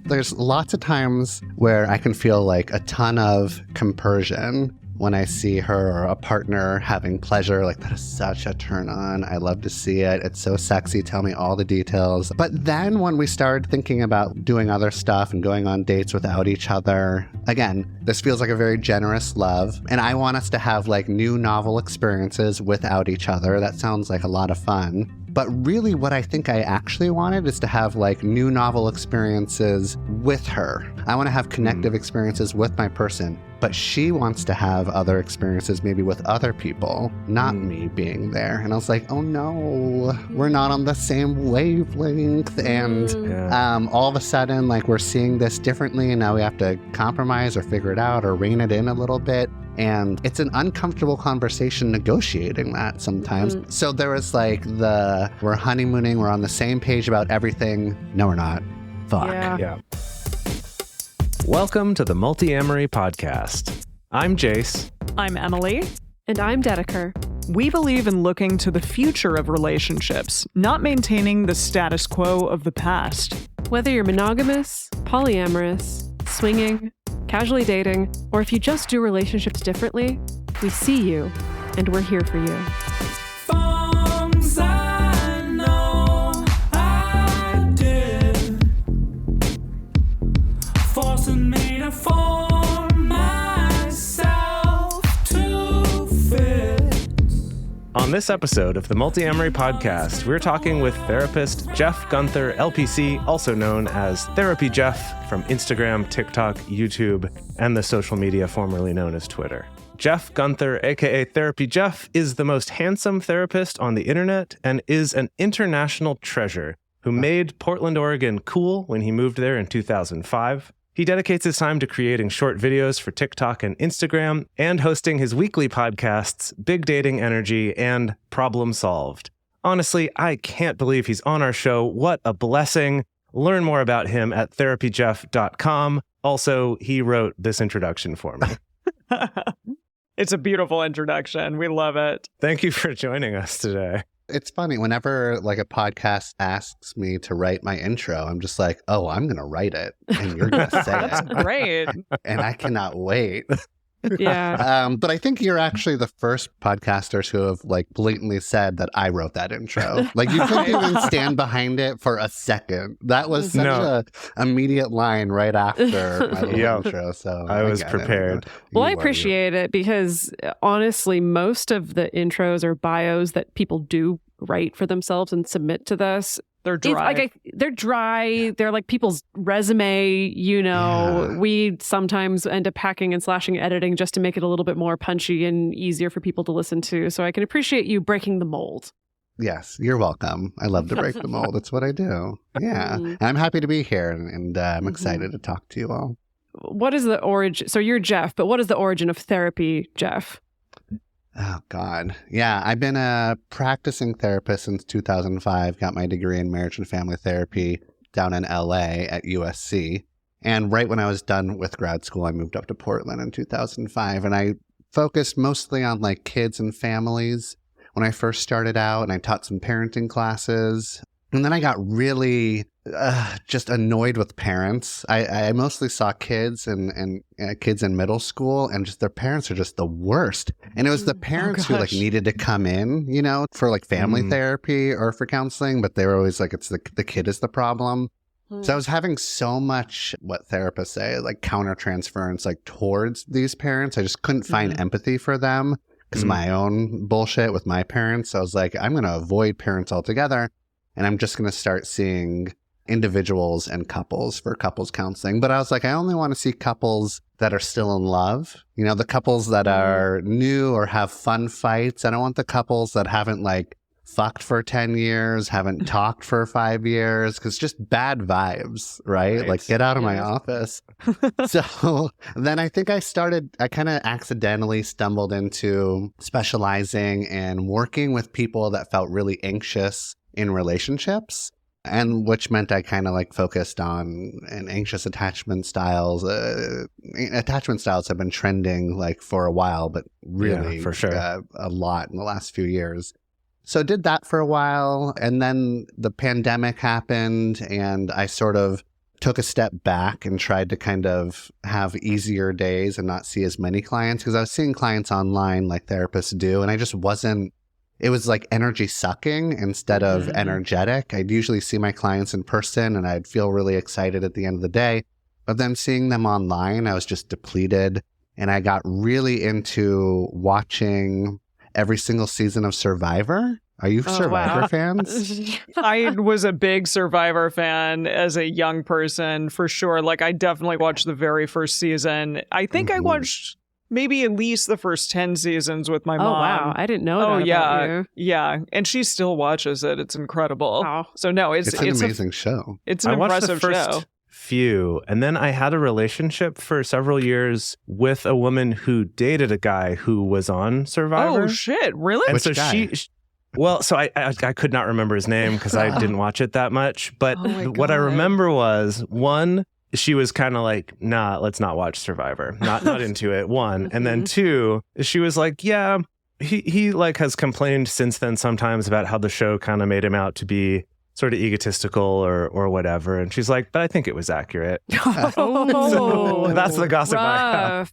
There's lots of times where I can feel like a ton of compersion when I see her or a partner having pleasure. Like, that is such a turn on. I love to see it. It's so sexy. Tell me all the details. But then when we started thinking about doing other stuff and going on dates without each other, again, this feels like a very generous love. And I want us to have like new novel experiences without each other. That sounds like a lot of fun. But really what I think I actually wanted is to have like new novel experiences with her. I want to have connective experiences with my person, but she wants to have other experiences maybe with other people, not me being there. And I was like, oh no, we're not on the same wavelength. And all of a sudden, like, we're seeing this differently, and now we have to compromise or figure it out or rein it in a little bit. And it's an uncomfortable conversation negotiating that sometimes. So there was like we're honeymooning, we're on the same page about everything. No, we're not. Fuck. Yeah. Welcome to the Multiamory podcast. I'm Jase. I'm Emily. And I'm Dedeker. We believe in looking to the future of relationships, not maintaining the status quo of the past. Whether you're monogamous, polyamorous, swinging, casually dating, or if you just do relationships differently, we see you, and we're here for you. Things I know I did, forcing me to form myself to fit. On this episode of the Multiamory podcast, we're talking with therapist Jeff Guenther, LPC, also known as TherapyJeff, from Instagram, TikTok, YouTube, and the social media formerly known as Twitter. Jeff Guenther, aka TherapyJeff, is the most handsome therapist on the internet and is an international treasure who made Portland, Oregon cool when he moved there in 2005. He dedicates his time to creating short videos for TikTok and Instagram and hosting his weekly podcasts, Big Dating Energy and Problem Solved. Honestly, I can't believe he's on our show. What a blessing. Learn more about him at therapyjeff.com. Also, he wrote this introduction for me. It's a beautiful introduction. We love it. Thank you for joining us today. It's funny, whenever like a podcast asks me to write my intro, I'm just like, oh, I'm going to write it and you're going to say That's it. great. And I cannot wait. Yeah. But I think you're actually the first podcasters who have like blatantly said that I wrote that intro. Like, you couldn't even stand behind it for a second. That was such a immediate line right after my little intro. So I was prepared. Well, I appreciate it because honestly, most of the intros or bios that people do write for themselves and submit to this, They're dry. They're dry. They're like people's resume, We sometimes end up hacking and slashing editing just to make it a little bit more punchy and easier for people to listen to. So I can appreciate you breaking the mold. Yes, you're welcome. I love to break the mold. It's what I do. Yeah. And I'm happy to be here and I'm excited to talk to you all. What is the origin? So you're Jeff, but what is the origin of therapy, Jeff? Oh, God. Yeah, I've been a practicing therapist since 2005. Got my degree in marriage and family therapy down in LA at USC. And right when I was done with grad school, I moved up to Portland in 2005. And I focused mostly on like kids and families when I first started out. And I taught some parenting classes. And then I got really just annoyed with parents. I mostly saw kids and kids in middle school, and just their parents are just the worst. And it was the parents who like needed to come in, for like family therapy or for counseling, but they were always like, it's the kid is the problem. So I was having so much, what therapists say, like countertransference, like towards these parents. I just couldn't find empathy for them because of my own bullshit with my parents. So I was like, I'm going to avoid parents altogether. And I'm just going to start seeing individuals and couples for couples counseling. But I was like, I only want to see couples that are still in love. The couples that are new or have fun fights. I don't want the couples that haven't like fucked for 10 years, haven't talked for 5 years, because just bad vibes, right? Like, get out of my office. So then I think I kind of accidentally stumbled into specializing and working with people that felt really anxious in relationships, and which meant I kind of like focused on anxious attachment styles. Attachment styles have been trending like for a while, but really for sure. A lot in the last few years. So did that for a while, and then the pandemic happened, and I sort of took a step back and tried to kind of have easier days and not see as many clients, because I was seeing clients online like therapists do, and I just wasn't, it was like energy sucking instead of energetic. I'd usually see my clients in person and I'd feel really excited at the end of the day. But then seeing them online, I was just depleted. And I got really into watching every single season of Survivor. Are you Survivor fans? I was a big Survivor fan as a young person, for sure. Like, I definitely watched the very first season. I think I watched maybe at least the first 10 seasons with my mom. Oh, wow. I didn't know that yeah. about you. Yeah. And she still watches it. It's incredible. Wow. So, no, it's an amazing show. It's an I watched impressive the first show. few, and then I had a relationship for several years with a woman who dated a guy who was on Survivor. Oh, shit. Really? And Which so guy? I could not remember his name because I didn't watch it that much. But Oh my what I God. remember was, one, she was kind of like, nah, let's not watch Survivor. Not into it, one. And then two, she was like, yeah, he like has complained since then sometimes about how the show kind of made him out to be sort of egotistical or whatever. And she's like, but I think it was accurate. So that's the gossip I have.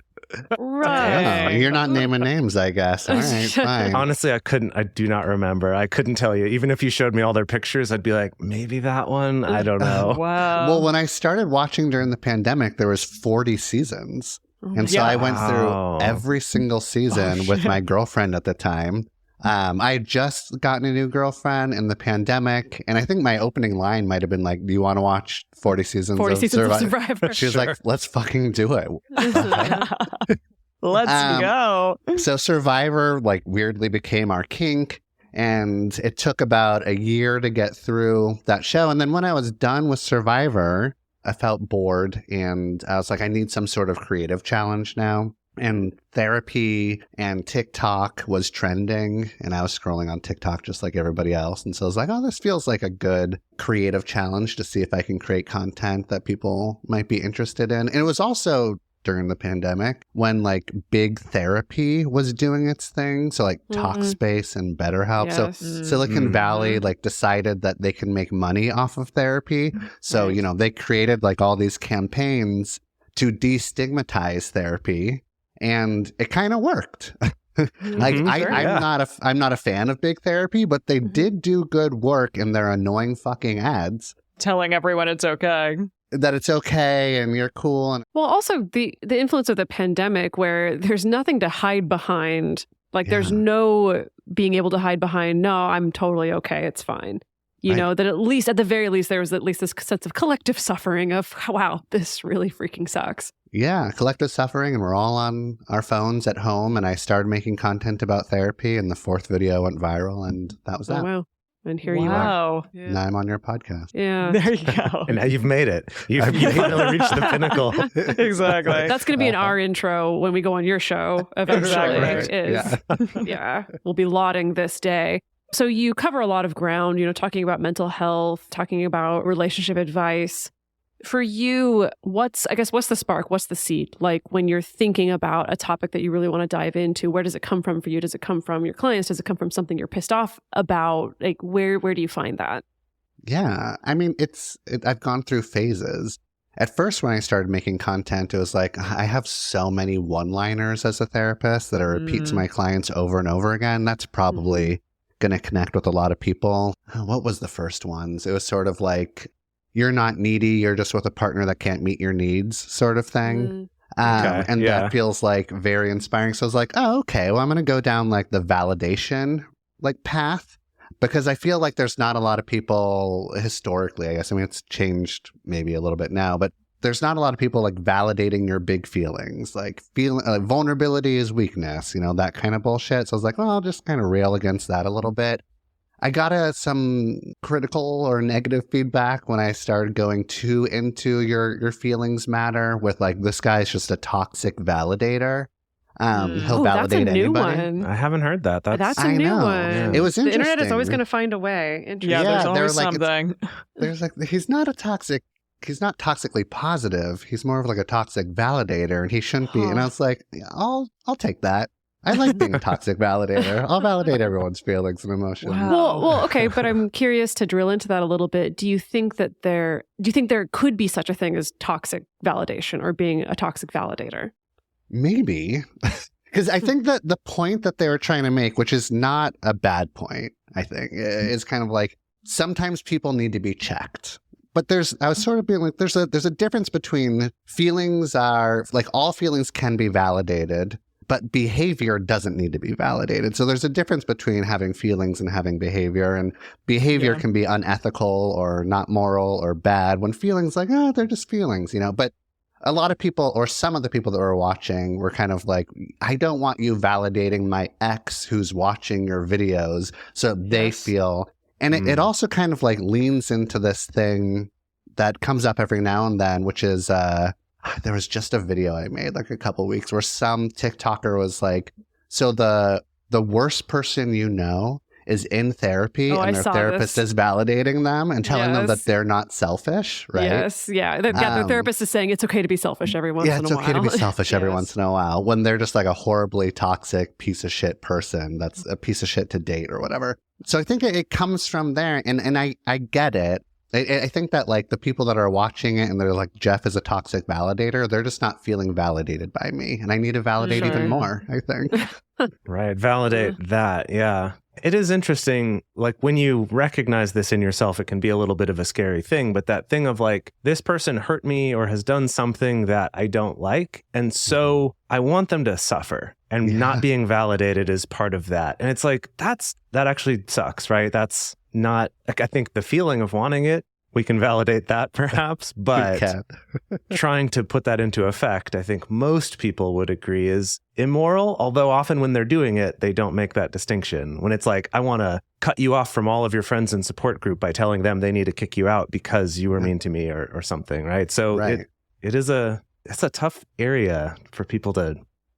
Rough. Oh, Rough. you're not naming names, I guess. All right, fine. Honestly, I do not remember. I couldn't tell you. Even if you showed me all their pictures, I'd be like, maybe that one. I don't know. Wow. Well, when I started watching during the pandemic, there was 40 seasons. And so Yeah. I went Wow. through every single season with my girlfriend at the time. I had just gotten a new girlfriend in the pandemic, and I think my opening line might have been like, do you want to watch 40 seasons 40 of seasons of Survivor? Survivor. She was like, let's fucking do it. Let's go. So Survivor like weirdly became our kink, and it took about a year to get through that show. And then when I was done with Survivor, I felt bored, and I was like, I need some sort of creative challenge now. And therapy and TikTok was trending, and I was scrolling on TikTok just like everybody else. And so I was like, oh, this feels like a good creative challenge to see if I can create content that people might be interested in. And it was also during the pandemic when like big therapy was doing its thing. So like Talkspace and BetterHelp. Yes. So Silicon Valley like decided that they can make money off of therapy. So, you know, they created like all these campaigns to destigmatize therapy. And it kind of worked. Like I'm not a fan of big therapy, but they did do good work in their annoying fucking ads. Telling everyone it's okay. That it's okay and you're cool. And Well, also the influence of the pandemic, where there's nothing to hide behind. Like there's no being able to hide behind, no, I'm totally okay, it's fine. You know, that at the very least, there was at least this sense of collective suffering of, wow, this really freaking sucks. yeah, collective suffering, and we're all on our phones at home. And I started making content about therapy, and the 4th video went viral, and that was that. Oh, wow. And here you are. Wow. Yeah. Now I'm on your podcast. Yeah. There you go. And now you've made it. You've finally reached the pinnacle. Exactly. That's going to be in our intro when we go on your show eventually. Exactly. Yeah. We'll be lauding this day. So you cover a lot of ground, you know, talking about mental health, talking about relationship advice. For you, what's the spark? What's the seed? Like when you're thinking about a topic that you really want to dive into, where does it come from for you? Does it come from your clients? Does it come from something you're pissed off about? Like where do you find that? Yeah, I mean, I've gone through phases. At first, when I started making content, it was like, I have so many one-liners as a therapist that I repeat to my clients over and over again. That's probably going to connect with a lot of people. What was the first ones? It was sort of like, you're not needy, you're just with a partner that can't meet your needs sort of thing. That feels like very inspiring. So I was like, oh, okay, well, I'm going to go down like the validation like path, because I feel like there's not a lot of people historically, I guess. I mean, it's changed maybe a little bit now, but there's not a lot of people like validating your big feelings, like vulnerability is weakness, you know, that kind of bullshit. So I was like, well, I'll just kind of rail against that a little bit. I got some critical or negative feedback when I started going too into your feelings matter with like, this guy's just a toxic validator. He'll validate that's a new anybody. one. I haven't heard that. That's a I new know. one. Yeah. It was The interesting. internet is always going to find a way. Interesting. Yeah, there's Yeah, they're always like, something. There's like, he's not toxically positive. He's more of like a toxic validator, and he shouldn't be. And I was like, yeah, I'll take that. I like being a toxic validator. I'll validate everyone's feelings and emotions. Wow. Well, okay, but I'm curious to drill into that a little bit. Do you think there could be such a thing as toxic validation or being a toxic validator? Maybe. Because I think that the point that they were trying to make, which is not a bad point, I think, is kind of like sometimes people need to be checked. But I was sort of being like, there's a difference between feelings are, like all feelings can be validated, but behavior doesn't need to be validated. So there's a difference between having feelings and having behavior, and behavior can be unethical or not moral or bad when feelings like, oh, they're just feelings, But a lot of people, or some of the people that were watching, were kind of like, I don't want you validating my ex who's watching your videos so they feel. And it also kind of like leans into this thing that comes up every now and then, which is there was just a video I made like a couple weeks where some TikToker was like, so the worst person you know is in therapy and their therapist is validating them and telling them that they're not selfish, right? Yes, yeah. The therapist is saying it's okay to be selfish every once in a while. Yeah, it's okay to be selfish every once in a while when they're just like a horribly toxic piece of shit person that's a piece of shit to date or whatever. So I think it comes from there, and I get it. I think that like the people that are watching it and they're like, Jeff is a toxic validator, they're just not feeling validated by me. And I need to validate even more, I think. Right. Validate that. Yeah. It is interesting, like when you recognize this in yourself, it can be a little bit of a scary thing, but that thing of like, this person hurt me or has done something that I don't like, and so I want them to suffer, and not being validated is part of that. And it's like, that actually sucks, right? That's not, like, I think the feeling of wanting it, we can validate that perhaps, but trying to put that into effect, I think most people would agree is immoral, although often when they're doing it, they don't make that distinction. When it's like, I want to cut you off from all of your friends and support group by telling them they need to kick you out because you were mean to me or something, right? So it's a tough area for people to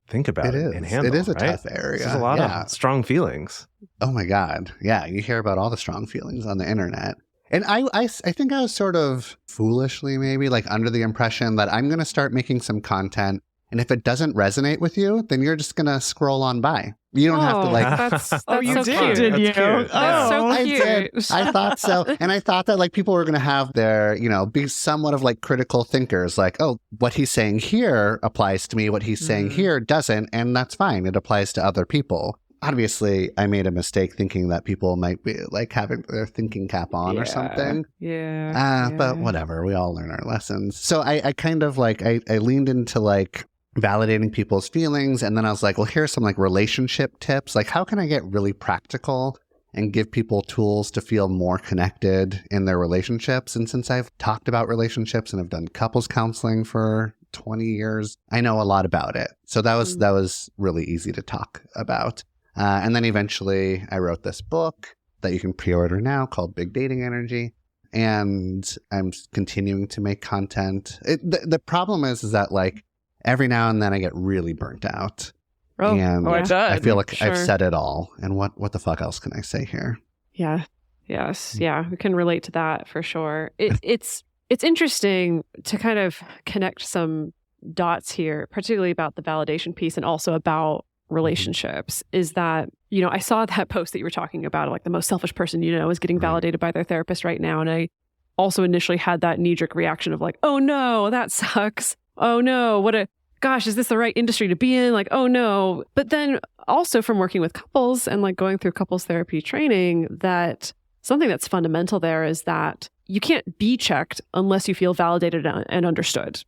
think about and handle. It is a right? tough area. There's a lot of strong feelings. Oh my God. Yeah, you hear about all the strong feelings on the internet. And I think I was sort of foolishly maybe like under the impression that I'm going to start making some content, and if it doesn't resonate with you, then you're just going to scroll on by. You don't have to like... That's you so did, cute. did you? Cute. That's so I cute. did. I thought so. And I thought that like people were going to have their, be somewhat of like critical thinkers, like, oh, what he's saying here applies to me, what he's saying here doesn't, and that's fine. It applies to other people. Obviously, I made a mistake thinking that people might be like having their thinking cap on or something. But whatever, we all learn our lessons. So I kind of like, I leaned into like validating people's feelings. And then I was like, well, here's some like relationship tips. Like, how can I get really practical and give people tools to feel more connected in their relationships? And since I've talked about relationships and I've done couples counseling for 20 years, I know a lot about it. So that was really easy to talk about. And then eventually I wrote this book that you can pre-order now called Big Dating Energy. And I'm continuing to make content. The problem is that like every now and then I get really burnt out. And I feel like I've said it all. And what the fuck else can I say here? Yeah. Yes. Yeah. We can relate to that for sure. It's interesting to kind of connect some dots here, particularly about the validation piece and also about relationships, is that, I saw that post that you were talking about, like the most selfish person is getting validated by their therapist right now. And I also initially had that knee-jerk reaction of like, oh no, that sucks. Oh no, gosh, is this the right industry to be in? Like, oh no. But then also from working with couples and like going through couples therapy training, that something that's fundamental there is that you can't be checked unless you feel validated and understood.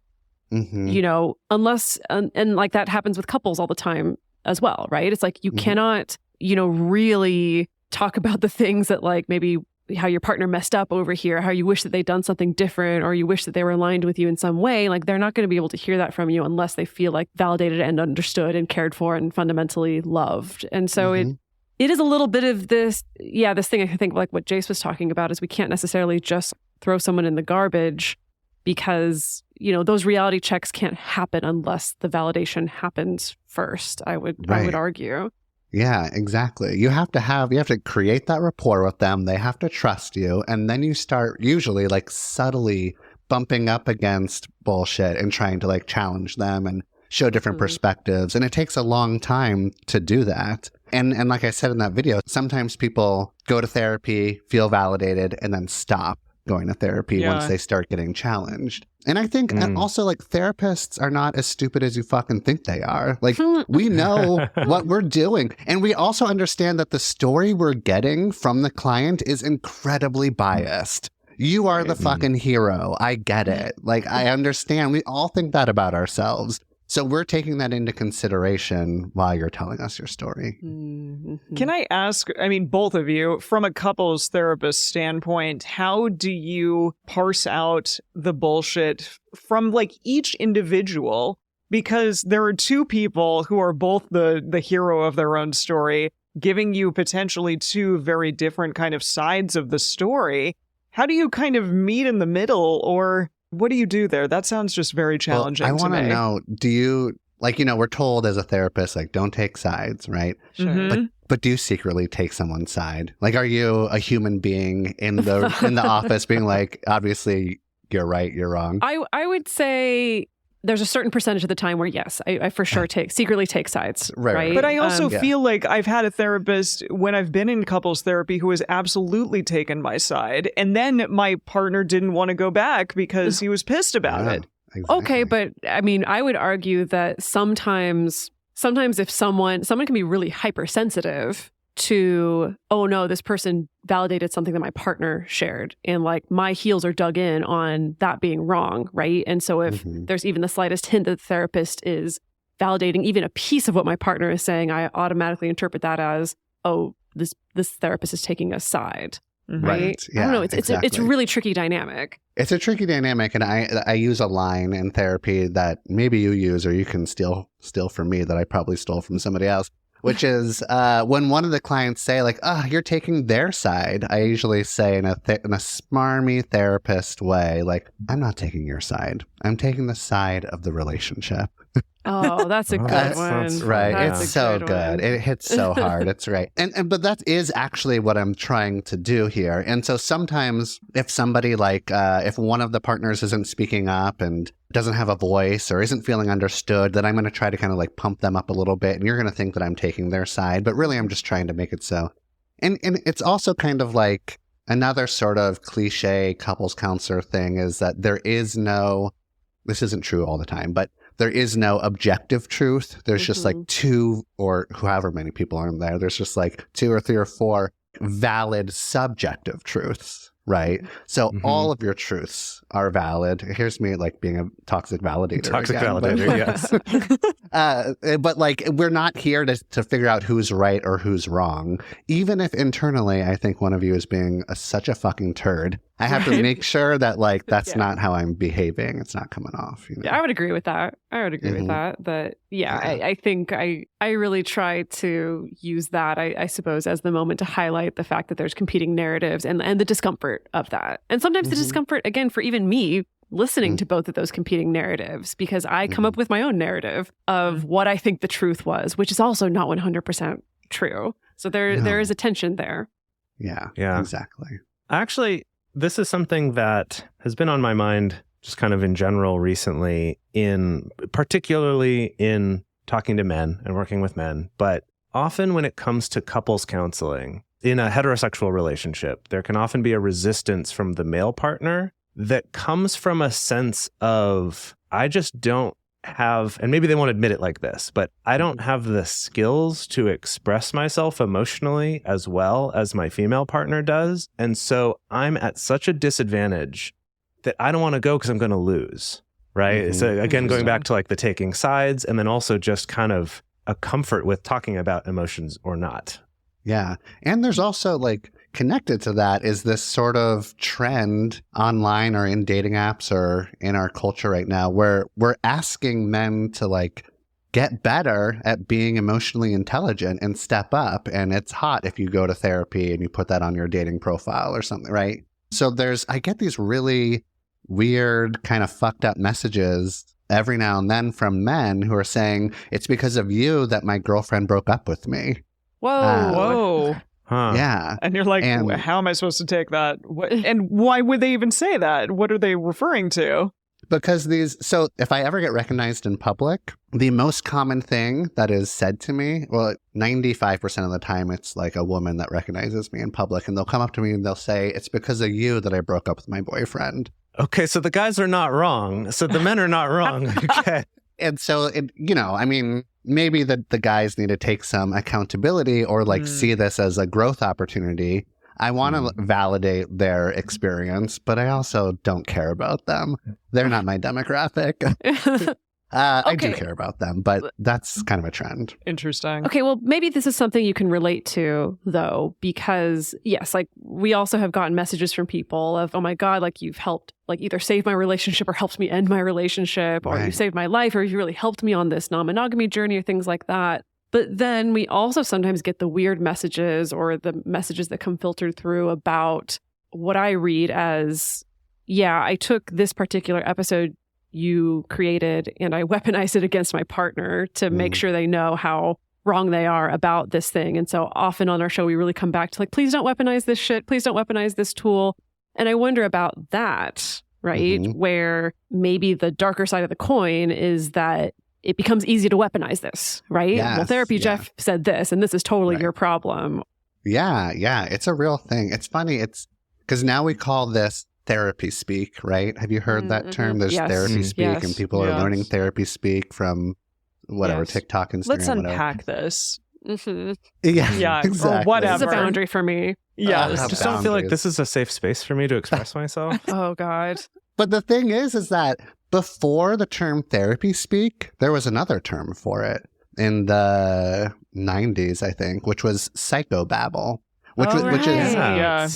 Unless, and like that happens with couples all the time as well, right? It's like you cannot, really talk about the things that like maybe how your partner messed up over here, how you wish that they'd done something different, or you wish that they were aligned with you in some way. Like they're not going to be able to hear that from you unless they feel like validated and understood and cared for and fundamentally loved. And so it is a little bit of this thing, I think like what Jase was talking about is we can't necessarily just throw someone in the garbage because, those reality checks can't happen unless the validation happens first, I would argue. Yeah, exactly. You have to create that rapport with them. They have to trust you. And then you start usually like subtly bumping up against bullshit and trying to like challenge them and show different perspectives. And it takes a long time to do that. And like I said in that video, sometimes people go to therapy, feel validated, and then stop going to therapy once they start getting challenged. And I think also like therapists are not as stupid as you fucking think they are. Like we know what we're doing. And we also understand that the story we're getting from the client is incredibly biased. You are the fucking hero. I get it. Like I understand. We all think that about ourselves. So we're taking that into consideration while you're telling us your story. Can I ask, I mean, both of you, from a couples therapist standpoint, how do you parse out the bullshit from like each individual? Because there are two people who are both the hero of their own story, giving you potentially two very different kind of sides of the story. How do you kind of meet in the middle, or what do you do there? That sounds just very challenging to me. I want to know, do you, like, you know, we're told as a therapist, like, don't take sides, right? Sure. But do you secretly take someone's side? Like, are you a human being in the office being like, obviously, you're right, you're wrong? I would say there's a certain percentage of the time where, yes, I for sure secretly take sides. Right. But I also feel like I've had a therapist when I've been in couples therapy who has absolutely taken my side. And then my partner didn't want to go back because he was pissed about it. Exactly. Okay, but I mean, I would argue that sometimes if someone can be really hypersensitive to, oh no, this person validated something that my partner shared, and like my heels are dug in on that being wrong, right? And so if there's even the slightest hint that the therapist is validating even a piece of what my partner is saying, I automatically interpret that as, oh, this therapist is taking a side. Right? Yeah, I don't know. It's exactly. it's a really tricky dynamic. It's a tricky dynamic, and I use a line in therapy that maybe you use, or you can steal from me that I probably stole from somebody else, which is when one of the clients say like, you're taking their side, I usually say in a smarmy therapist way, like, I'm not taking your side. I'm taking the side of the relationship. Oh, that's a good one. That's right. That's It's a so good good. one. It hits so hard. It's right. But that is actually what I'm trying to do here. And so sometimes if somebody like, if one of the partners isn't speaking up and doesn't have a voice or isn't feeling understood, then I'm going to try to kind of like pump them up a little bit. And you're going to think that I'm taking their side. But really, I'm just trying to make it so. And it's also kind of like another sort of cliche couples counselor thing is that there is no, this isn't true all the time, but there is no objective truth. There's just like two or however many people are in there. There's just like 2 or 3 or 4 valid subjective truths, right? So all of your truths are valid. Here's me like being a toxic validator. Yes. But like, we're not here to figure out who's right or who's wrong. Even if internally, I think one of you is being such a fucking turd. I have to make sure that like, that's not how I'm behaving. It's not coming off. You know? Yeah, I would agree with that. With that. But I think I really try to use that, I suppose, as the moment to highlight the fact that there's competing narratives and the discomfort of that. And sometimes the discomfort, again, for even me, listening to both of those competing narratives, because I come up with my own narrative of what I think the truth was, which is also not 100% true. So there is a tension there. Yeah, exactly. Actually, this is something that has been on my mind just kind of in general recently, particularly in talking to men and working with men. But often when it comes to couples counseling in a heterosexual relationship, there can often be a resistance from the male partner that comes from a sense of, I just don't have, and maybe they won't admit it like this, but I don't have the skills to express myself emotionally as well as my female partner does. And so I'm at such a disadvantage that I don't want to go because I'm going to lose. Right. So again, going back to like the taking sides, and then also just kind of a comfort with talking about emotions or not. Yeah. And there's also like connected to that is this sort of trend online or in dating apps or in our culture right now where we're asking men to like get better at being emotionally intelligent and step up. And it's hot if you go to therapy and you put that on your dating profile or something, right? So I get these really weird kind of fucked up messages every now and then from men who are saying, it's because of you that my girlfriend broke up with me. Whoa. Huh. Yeah. And you're like, how am I supposed to take that? And why would they even say that? What are they referring to? Because so if I ever get recognized in public, the most common thing that is said to me, well, 95% of the time, it's like a woman that recognizes me in public, and they'll come up to me and they'll say, it's because of you that I broke up with my boyfriend. Okay, so the guys are not wrong. So the men are not wrong. Okay. And so, I mean, maybe the guys need to take some accountability or like see this as a growth opportunity. I want to validate their experience, but I also don't care about them. They're not my demographic. I do care about them, but that's kind of a trend. Interesting. Okay, well, maybe this is something you can relate to, though, because, yes, like we also have gotten messages from people of, oh my God, like you've helped like either save my relationship or helped me end my relationship, or you saved my life, or you really helped me on this non-monogamy journey or things like that. But then we also sometimes get the weird messages or the messages that come filtered through about what I read as, yeah, I took this particular episode you created and I weaponized it against my partner to make sure they know how wrong they are about this thing. And so often on our show, we really come back to like, please don't weaponize this shit. Please don't weaponize this tool. And I wonder about that, right? Where maybe the darker side of the coin is that it becomes easy to weaponize this, right? Yes, well, Jeff said this, and this is totally your problem. Yeah, it's a real thing. It's funny. It's because now we call this therapy speak, right? Have you heard that term? There's therapy speak, and people are learning therapy speak from whatever, TikTok, Instagram, Let's whatever. unpack this. Yeah, exactly. Or whatever. This is a boundary for me. Yeah. I just don't feel like this is a safe space for me to express myself. Oh, God. But the thing is that before the term therapy speak, there was another term for it in the 90s, I think, which was psychobabble, which is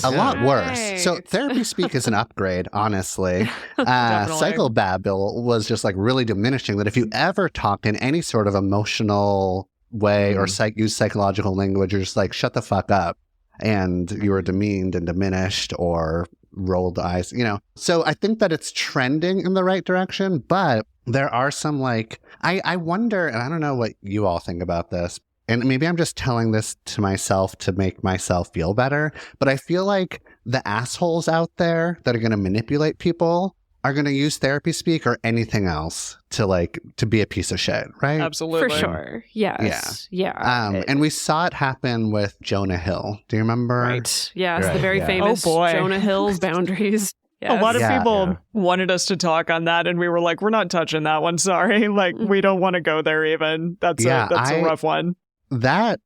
a lot worse. So therapy speak is an upgrade, honestly. Psychobabble was just like really diminishing, that if you ever talked in any sort of emotional way or use psychological language, you're just like, shut the fuck up. And you were demeaned and diminished or rolled eyes, So I think that it's trending in the right direction, but there are some like, I wonder, and I don't know what you all think about this, and maybe I'm just telling this to myself to make myself feel better, but I feel like the assholes out there that are going to manipulate people are going to use therapy speak or anything else to be a piece of shit, right? Absolutely. For sure. Yes. Yeah. And we saw it happen with Jonah Hill. Do you remember? Right. Yes. The very famous Oh, boy. Jonah Hill's boundaries. Yes. A lot of people wanted us to talk on that, and we were like, we're not touching that one. Sorry. Like, we don't want to go there even. That's a rough one. That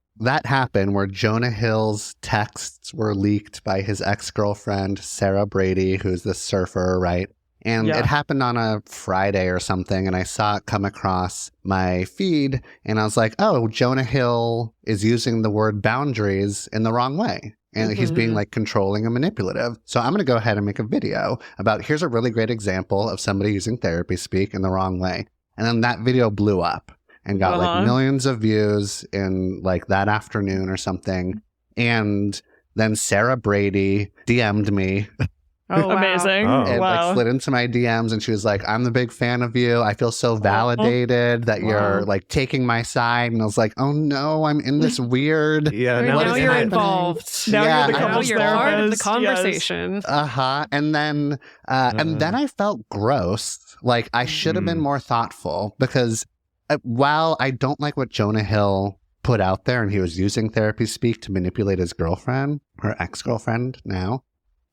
happened where Jonah Hill's texts were leaked by his ex-girlfriend, Sarah Brady, who's the surfer, right? And it happened on a Friday or something, and I saw it come across my feed, and I was like, oh, Jonah Hill is using the word boundaries in the wrong way. And he's being like controlling and manipulative. So I'm going to go ahead and make a video about, here's a really great example of somebody using therapy speak in the wrong way. And then that video blew up and got like millions of views in like that afternoon or something. And then Sarah Brady DM'd me. Oh, wow. Amazing. And like slid into my DMs, and she was like, I'm the big fan of you. I feel so validated that you're like taking my side. And I was like, oh no, I'm in this weird. Now you're involved. Now you're part of the conversation. Yes. And then I felt gross. Like I should have been more thoughtful, because while I don't like what Jonah Hill put out there, and he was using therapy speak to manipulate his girlfriend, or ex-girlfriend now,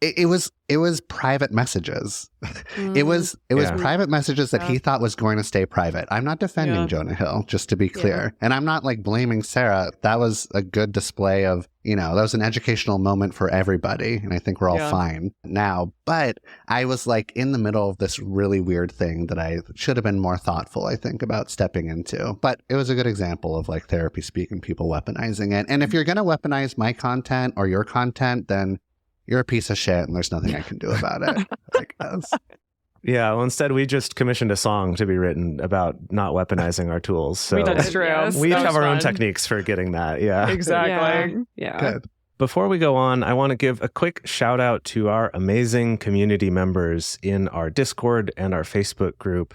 it was private messages. It was private messages that he thought was going to stay private. I'm not defending Jonah Hill, just to be clear. And I'm not like blaming Sarah. That was a good display of, that was an educational moment for everybody. And I think we're all fine now. But I was like in the middle of this really weird thing that I should have been more thoughtful, I think, about stepping into. But it was a good example of like therapy speak and people weaponizing it. And if you're going to weaponize my content or your content, then you're a piece of shit, and there's nothing I can do about it, I guess. Yeah, well, instead we just commissioned a song to be written about not weaponizing our tools. So that's true. We each have our own techniques for getting that. Yeah, exactly. Yeah. Good. Before we go on, I want to give a quick shout out to our amazing community members in our Discord and our Facebook group.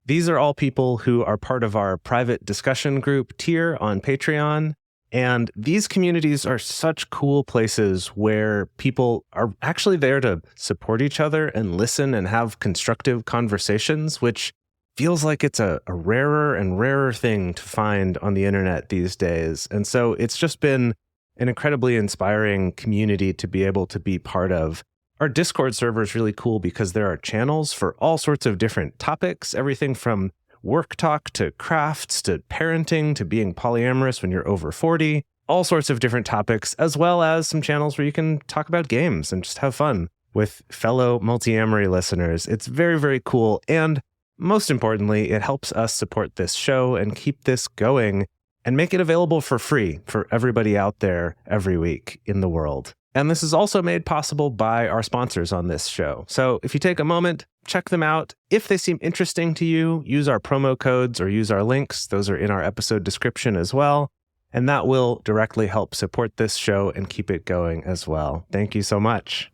These are all people who are part of our private discussion group tier on Patreon. And these communities are such cool places where people are actually there to support each other and listen and have constructive conversations, which feels like it's a rarer and rarer thing to find on the internet these days. And so it's just been an incredibly inspiring community to be able to be part of. Our Discord server is really cool because there are channels for all sorts of different topics, everything from work talk to crafts to parenting to being polyamorous when you're over 40, all sorts of different topics, as well as some channels where you can talk about games and just have fun with fellow Multiamory listeners. It's very, very cool. And most importantly, it helps us support this show and keep this going and make it available for free for everybody out there every week in the world. And this is also made possible by our sponsors on this show. So if you take a moment, check them out. If they seem interesting to you, use our promo codes or use our links. Those are in our episode description as well. And that will directly help support this show and keep it going as well. Thank you so much.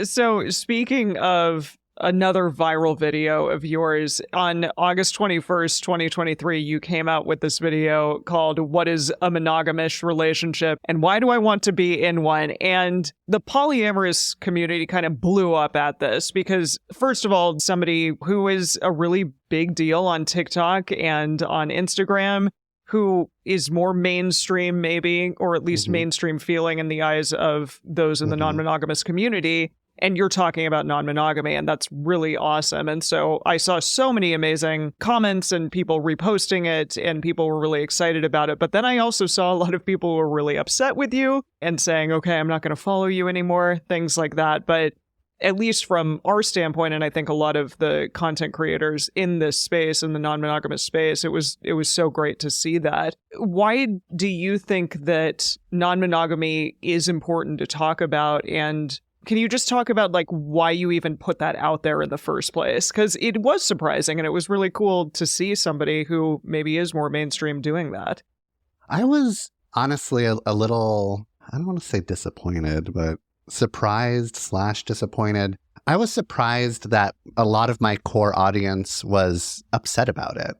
So speaking of another viral video of yours, on August 21st, 2023, you came out with this video called "What is a Monogamish Relationship and Why Do I Want to Be in One?" And the polyamorous community kind of blew up at this because, first of all, somebody who is a really big deal on TikTok and on Instagram, who is more mainstream maybe, or at least mainstream feeling in the eyes of those in the non-monogamous community. And you're talking about non-monogamy, and that's really awesome. And so I saw so many amazing comments and people reposting it, and people were really excited about it. But then I also saw a lot of people who were really upset with you and saying, okay, I'm not going to follow you anymore, things like that. But at least from our standpoint, and I think a lot of the content creators in this space, in the non-monogamous space, it was so great to see that. Why do you think that non-monogamy is important to talk about? And can you just talk about like why you even put that out there in the first place? Because it was surprising and it was really cool to see somebody who maybe is more mainstream doing that. I was honestly a little, I don't want to say disappointed, but surprised/disappointed. I was surprised that a lot of my core audience was upset about it.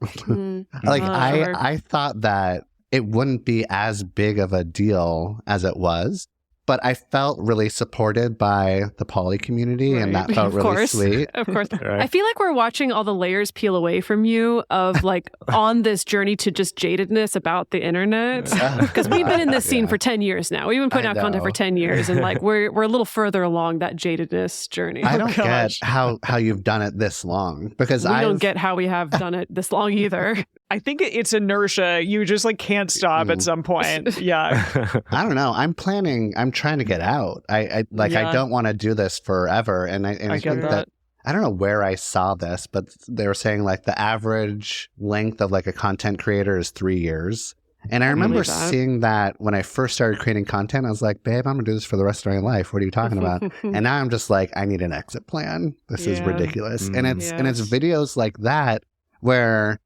I thought that it wouldn't be as big of a deal as it was. But I felt really supported by the poly community, and that felt really sweet. Of course. Right. I feel like we're watching all the layers peel away from you of like on this journey to just jadedness about the internet. Because we've been in this scene for 10 years now. We've been putting out content for 10 years, and like we're a little further along that jadedness journey. I don't get how you've done it this long, because I don't get how we have done it this long either. I think it's inertia. You just like can't stop at some point. Yeah. I don't know. I'm trying to get out. I don't want to do this forever. And I think that I don't know where I saw this, but they were saying like the average length of like a content creator is 3 years. And I remember seeing that when I first started creating content. I was like, babe, I'm gonna do this for the rest of my life. What are you talking about? And now I'm just like, I need an exit plan. This is ridiculous. And it's videos like that where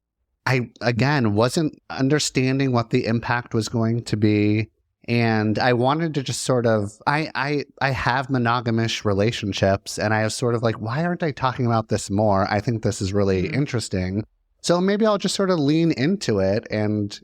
I, again, wasn't understanding what the impact was going to be. And I wanted to just sort of, I have monogamish relationships, and I was sort of like, why aren't I talking about this more? I think this is really interesting. So maybe I'll just sort of lean into it and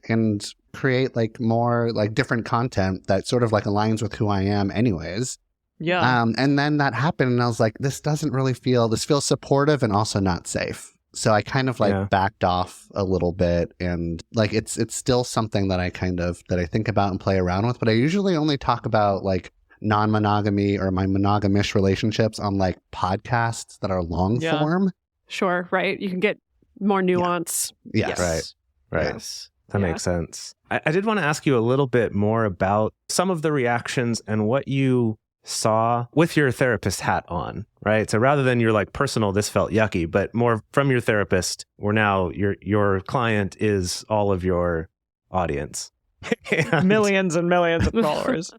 create like more like different content that sort of like aligns with who I am anyways. Yeah. And then that happened, and I was like, this feels supportive and also not safe. So I kind of like backed off a little bit, and like it's still something that I think about and play around with, but I usually only talk about like non-monogamy or my monogamish relationships on like podcasts that are long form. Sure, right. You can get more nuance. Yes. Right. Yes. That makes sense. I did want to ask you a little bit more about some of the reactions and what you saw with your therapist hat on, right? So rather than your like personal, this felt yucky, but more from your therapist, where now your client is all of your audience. Millions and millions of followers.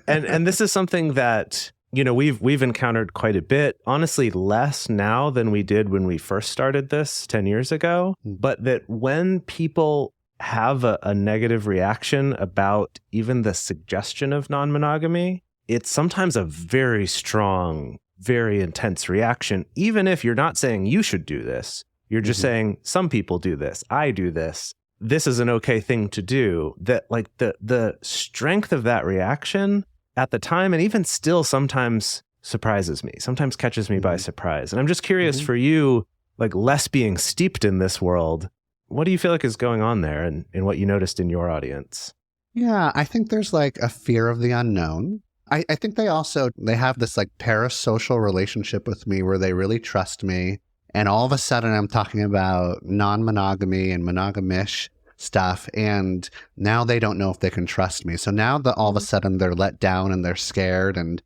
And this is something that, you know, we've encountered quite a bit, honestly, less now than we did when we first started this 10 years ago, but that when people have a negative reaction about even the suggestion of non-monogamy, it's sometimes a very strong, very intense reaction, even if you're not saying you should do this. You're just saying some people do this. I do this. this is an okay thing to do, that like the strength of that reaction at the time and even still sometimes surprises me, sometimes catches me by surprise. And I'm just curious for you, like less being steeped in this world, what do you feel like is going on there and what you noticed in your audience? Yeah, I think there's like a fear of the unknown. I think they have this like parasocial relationship with me where they really trust me. And all of a sudden I'm talking about non-monogamy and monogamish stuff. And now they don't know if they can trust me. So now that all of a sudden they're let down and they're scared. And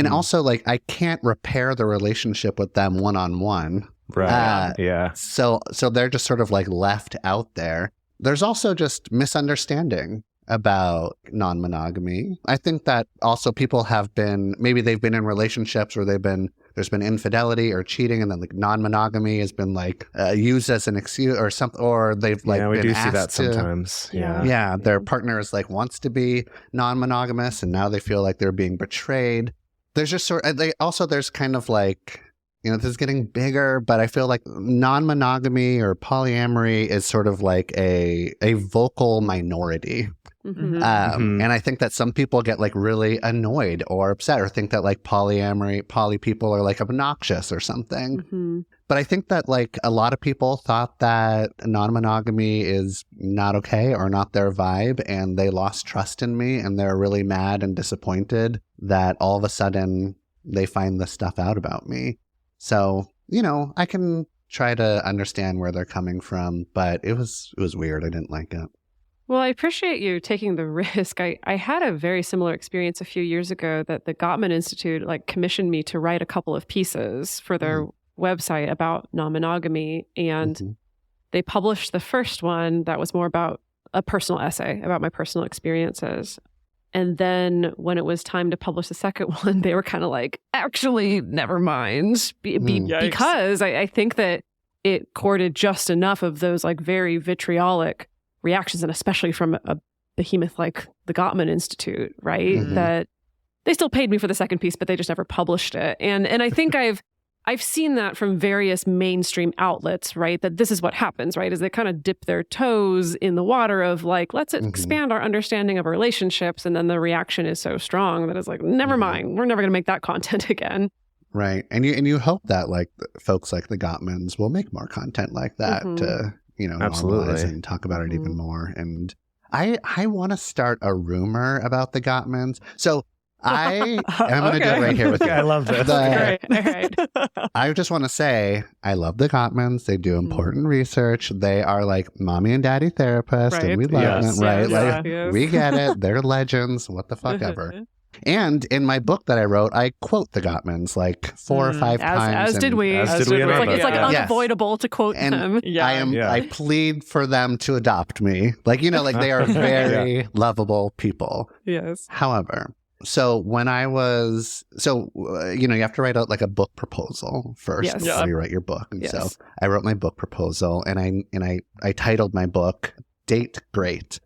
also like I can't repair the relationship with them one-on-one. Right. Yeah. So they're just sort of like left out there. There's also just misunderstanding about non-monogamy. I think that also people maybe they've been in relationships where there's been infidelity or cheating, and then like non-monogamy has been like used as an excuse or something, or they've like we been do see that asked to, sometimes. Their partner is like wants to be non-monogamous, and now they feel like they're being betrayed. There's just there's kind of like, you know, this is getting bigger, but I feel like non-monogamy or polyamory is sort of like a vocal minority. And I think that some people get like really annoyed or upset or think that like poly people are like obnoxious or something. But I think that like a lot of people thought that non-monogamy is not okay or not their vibe, and they lost trust in me, and they're really mad and disappointed that all of a sudden they find this stuff out about me. So, you know, I can try to understand where they're coming from, but it was weird. I didn't like it. Well, I appreciate you taking the risk. I had a very similar experience a few years ago that the Gottman Institute like commissioned me to write a couple of pieces for their website about non-monogamy. And they published the first one that was more about a personal essay about my personal experiences. And then when it was time to publish the second one, they were kind of like, actually, never mind. Because I think that it courted just enough of those like very vitriolic reactions, and especially from a behemoth like the Gottman Institute, right? That they still paid me for the second piece, but they just never published it. And I think I've seen that from various mainstream outlets, right? That this is what happens, right? Is they kind of dip their toes in the water of like, let's expand our understanding of relationships. And then the reaction is so strong that it's like, never mind, we're never going to make that content again. Right. And you hope that like folks like the Gottmans will make more content like that to, you know, normalize and talk about it even more. And I want to start a rumor about the Gottmans. So I'm going to do it right here with you. I love this. Great. All right. I just want to say I love the Gottmans. They do important research. They are like mommy and daddy therapists, and we love them, right? Like we get it. They're legends. What the fuck ever. And in my book that I wrote, I quote the Gottmans like 4 or 5 times. As did we. As did we in our book. It's like unavoidable to quote them. I plead for them to adopt me. Like, you know, like they are very lovable people. Yes. However, so when I was, you know, you have to write out like a book proposal first before you write your book. And so I wrote my book proposal, and I titled my book Date Great.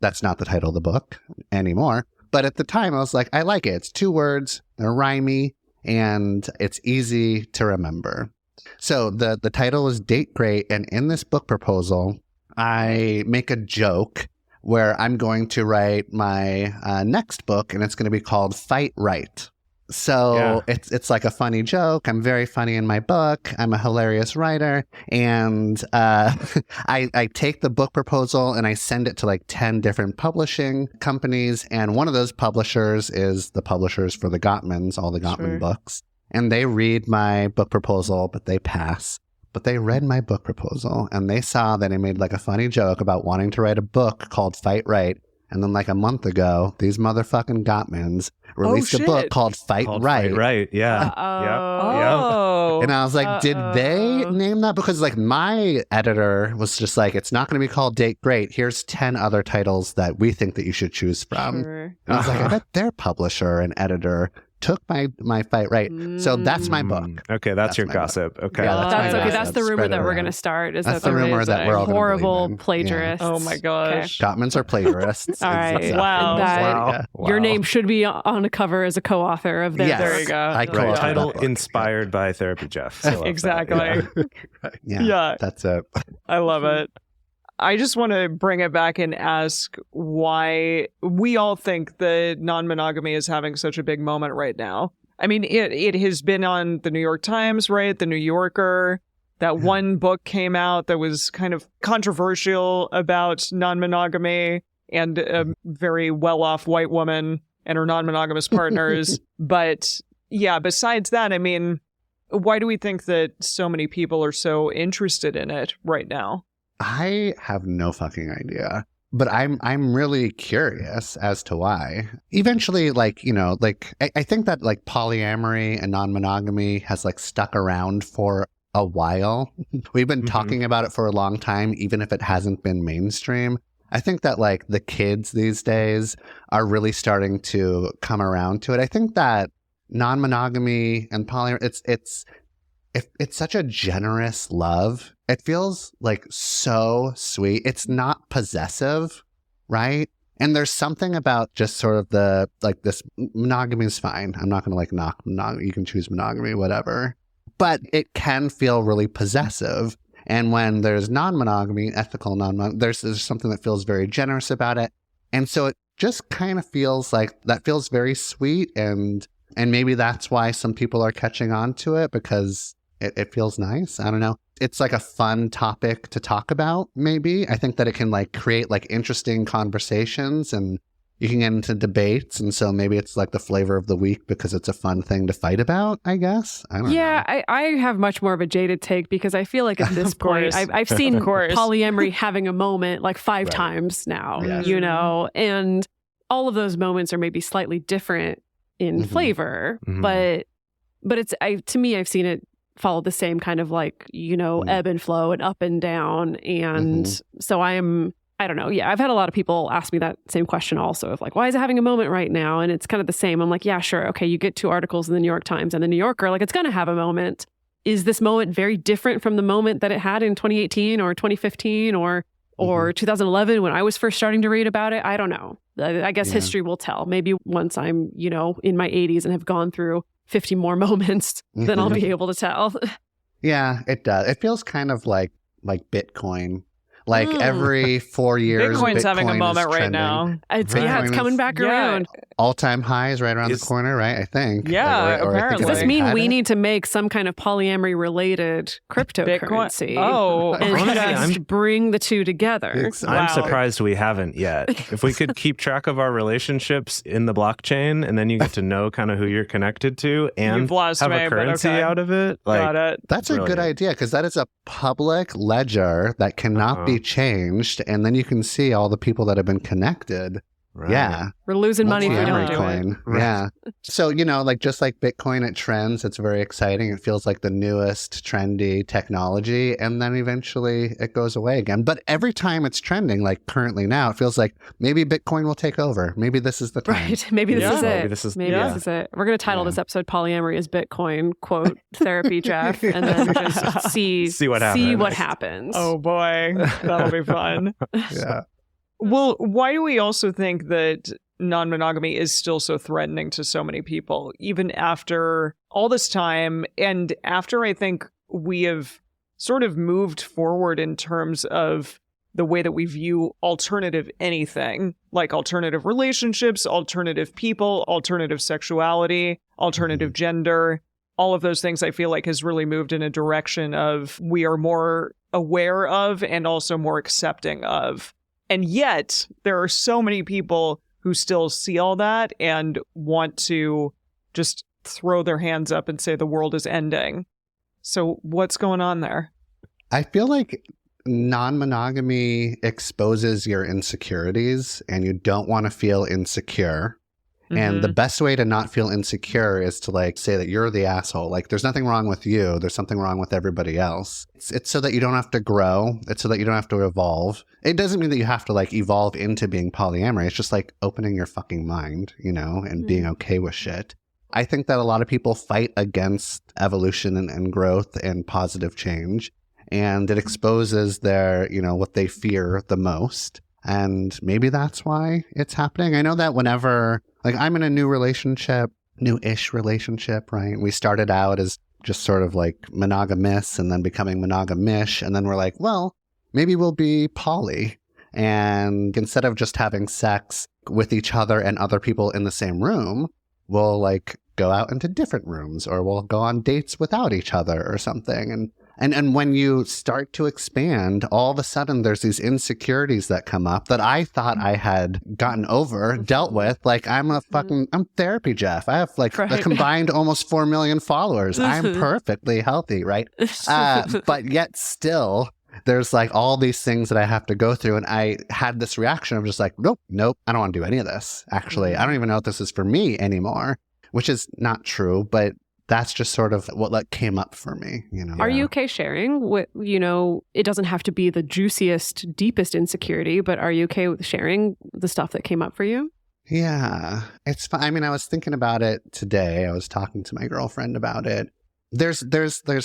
That's not the title of the book anymore. But at the time, I was like, I like it. It's 2 words, they're rhymey, and it's easy to remember. So the title is Date Great, and in this book proposal, I make a joke where I'm going to write my next book, and it's going to be called Fight Right. So it's like a funny joke. I'm very funny in my book. I'm a hilarious writer. And I take the book proposal and I send it to like 10 different publishing companies. And one of those publishers is the publishers for the Gottmans, all the Gottman books. And they read my book proposal, but they pass. But they read my book proposal, and they saw that I made like a funny joke about wanting to write a book called Fight Right. And then like a month ago, these motherfucking Gottmans released a book called Fight Right. Fight Right, yeah. And I was like, did they name that? Because like my editor was just like, it's not going to be called Date Great. Here's 10 other titles that we think that you should choose from. And I was like, I bet their publisher and editor took my Fight Right. So that's my book. Okay, that's your gossip. Book. Okay. Yeah, that's okay. That's the rumor that we're going to start. Is that's that the rumor that we're all horrible plagiarists? Oh my gosh. Gottmans are plagiarists. All right. Exactly. Wow. Your name should be on a cover as a co-author of this. Yes. There you go. I Right. Title inspired by Therapy Jeff. Exactly. Yeah. That's it. I love it. I just want to bring it back and ask why we all think that non-monogamy is having such a big moment right now. I mean, it has been on the New York Times, right? The New Yorker. That one book came out that was kind of controversial about non-monogamy and a very well-off white woman and her non-monogamous partners. But yeah, besides that, I mean, why do we think that so many people are so interested in it right now? I have no fucking idea. But I'm really curious as to why. Eventually, like, you know, like I think that like polyamory and non-monogamy has like stuck around for a while. We've been talking about it for a long time, even if it hasn't been mainstream. I think that like the kids these days are really starting to come around to it. I think that non-monogamy and polyamory, it's such a generous love. It feels like so sweet. It's not possessive, right? And there's something about just sort of the, like this, monogamy is fine. I'm not going to like knock monogamy. You can choose monogamy, whatever. But it can feel really possessive. And when there's non-monogamy, ethical non-monogamy, there's something that feels very generous about it. And so it just kind of feels like that feels very sweet. And maybe that's why some people are catching on to it, because it feels nice. I don't know. It's like a fun topic to talk about, maybe. I think that it can like create like interesting conversations and you can get into debates. And so maybe it's like the flavor of the week because it's a fun thing to fight about, I guess. I don't know. Yeah, I have much more of a jaded take because I feel like at this point, I've seen polyamory having a moment like 5 times now, you know, and all of those moments are maybe slightly different in flavor, but it's, to me, I've seen it follow the same kind of like, you know, ebb and flow and up and down. And so I don't know. Yeah, I've had a lot of people ask me that same question also of like, why is it having a moment right now? And it's kind of the same. I'm like, yeah, sure. Okay, you get 2 articles in the New York Times and the New Yorker, like it's going to have a moment. Is this moment very different from the moment that it had in 2018 or 2015 or 2011 when I was first starting to read about it? I don't know. I guess history will tell. Maybe once I'm, you know, in my 80s and have gone through 50 more moments, then I'll be able to tell. Yeah, it does. It feels kind of like Bitcoin. Like every 4 years, Bitcoin's Bitcoin having a moment is right trending. now. It's coming back around. All-time highs right around the corner, right? I think. Yeah, apparently. Does this mean we need to make some kind of polyamory-related cryptocurrency? And just bring the two together? I'm surprised we haven't yet. If we could keep track of our relationships in the blockchain, and then you get to know kind of who you're connected to, and have a currency out of it. Like, got it. That's a good idea because that is a public ledger that cannot be changed, and then you can see all the people that have been connected. Right. Yeah. We're losing money if we don't do coin. it. Right. Yeah. So, you know, like just like Bitcoin, it trends. It's very exciting. It feels like the newest trendy technology. And then eventually it goes away again. But every time it's trending, like currently now, it feels like maybe Bitcoin will take over. Maybe this is the time. Right. Maybe this is it. Maybe this is it. We're going to title this episode Polyamory is Bitcoin, quote, Therapy Jeff, and then just see what happens. Oh boy. That'll be fun. Yeah. Well, why do we also think that non-monogamy is still so threatening to so many people, even after all this time, and after I think we have sort of moved forward in terms of the way that we view alternative anything, like alternative relationships, alternative people, alternative sexuality, alternative gender, all of those things I feel like has really moved in a direction of we are more aware of and also more accepting of. And yet, there are so many people who still see all that and want to just throw their hands up and say the world is ending. So what's going on there? I feel like non-monogamy exposes your insecurities, and you don't want to feel insecure. And the best way to not feel insecure is to like say that you're the asshole. Like there's nothing wrong with you. There's something wrong with everybody else. It's so that you don't have to grow. It's so that you don't have to evolve. It doesn't mean that you have to like evolve into being polyamory. It's just like opening your fucking mind, you know, and being okay with shit. I think that a lot of people fight against evolution and growth and positive change. And it exposes their, you know, what they fear the most. And maybe that's why it's happening. I know that whenever, like, I'm in a new-ish relationship, right? We started out as just sort of like monogamous and then becoming monogamish. And then we're like, well, maybe we'll be poly. And instead of just having sex with each other and other people in the same room, we'll like go out into different rooms, or we'll go on dates without each other or something. And when you start to expand, all of a sudden there's these insecurities that come up that I thought I had gotten over, dealt with. Like I'm Therapy Jeff. I have like a combined almost 4 million followers. I'm perfectly healthy, right? But yet still, there's like all these things that I have to go through. And I had this reaction of just like, nope, I don't want to do any of this. Actually, I don't even know if this is for me anymore, which is not true, but that's just sort of what like came up for me, you know. Are you okay sharing what, you know, it doesn't have to be the juiciest, deepest insecurity, but are you okay with sharing the stuff that came up for you? Yeah, it's fine. I mean, I was thinking about it today. I was talking to my girlfriend about it. There's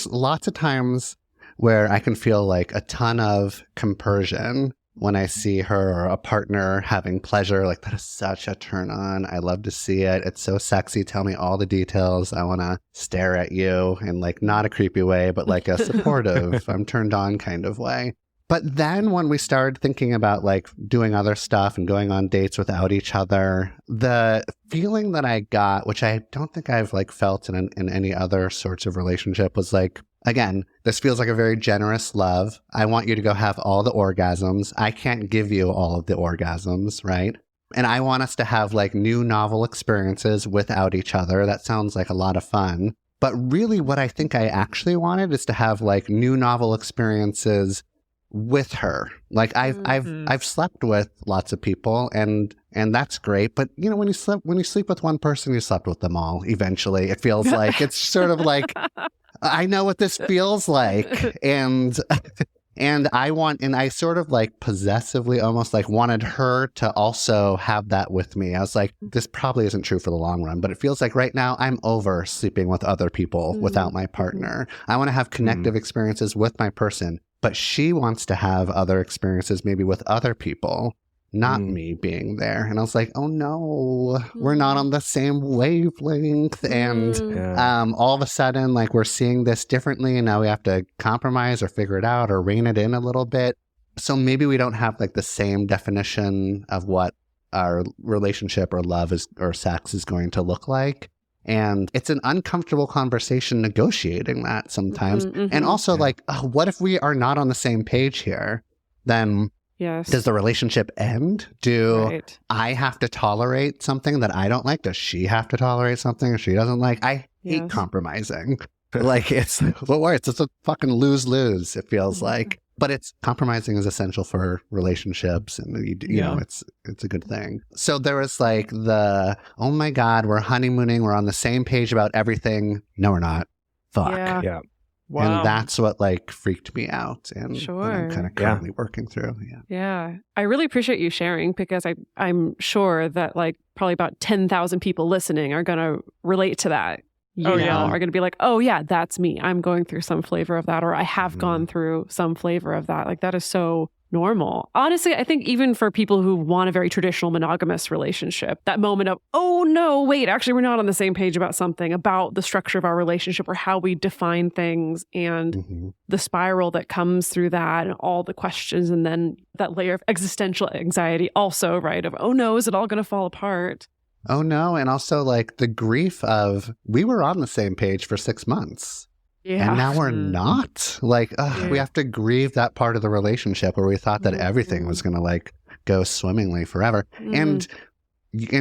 lots of times where I can feel like a ton of compersion when I see her or a partner having pleasure. Like that is such a turn on. I love to see it. It's so sexy. Tell me all the details. I want to stare at you in like not a creepy way, but like a supportive, I'm turned on kind of way. But then when we started thinking about like doing other stuff and going on dates without each other, the feeling that I got, which I don't think I've like felt in any other sorts of relationship, was like, again, this feels like a very generous love. I want you to go have all the orgasms. I can't give you all of the orgasms, right? And I want us to have like new novel experiences without each other. That sounds like a lot of fun. But really what I think I actually wanted is to have like new novel experiences with her. Like I've slept with lots of people and that's great. But you know, when you sleep with one person, you slept with them all eventually. It feels like it's sort of like I know what this feels like. And I sort of like possessively almost like wanted her to also have that with me. I was like, this probably isn't true for the long run, but it feels like right now I'm over sleeping with other people without my partner. I want to have connective experiences with my person, but she wants to have other experiences maybe with other people, not me being there. And I was like, oh no, we're not on the same wavelength. And all of a sudden, like we're seeing this differently. And now we have to compromise or figure it out or rein it in a little bit. So maybe we don't have like the same definition of what our relationship or love is or sex is going to look like. And it's an uncomfortable conversation negotiating that sometimes. And also like, oh, what if we are not on the same page here? Then does the relationship end? Do I have to tolerate something that I don't like? Does she have to tolerate something she doesn't like? I hate compromising. Like it's a fucking lose-lose, it feels like. But it's compromising is essential for relationships, and you know it's a good thing. So there was like oh my God, we're honeymooning, we're on the same page about everything. No, we're not. Fuck. Yeah. Wow. And that's what like freaked me out, and that I'm kind of currently working through. Yeah. I really appreciate you sharing, because I'm sure that like probably about 10,000 people listening are going to relate to that. Are going to be like, oh yeah, that's me. I'm going through some flavor of that, or I have gone through some flavor of that. Like that is so normal. Honestly, I think even for people who want a very traditional monogamous relationship, that moment of, oh no, wait, actually we're not on the same page about something, about the structure of our relationship or how we define things, and the spiral that comes through that and all the questions, and then that layer of existential anxiety also, right? Of, oh no, is it all going to fall apart? Oh no. And also like the grief of, we were on the same page for 6 months. Yeah. And now we're not. Like, we have to grieve that part of the relationship where we thought that everything was going to like go swimmingly forever. And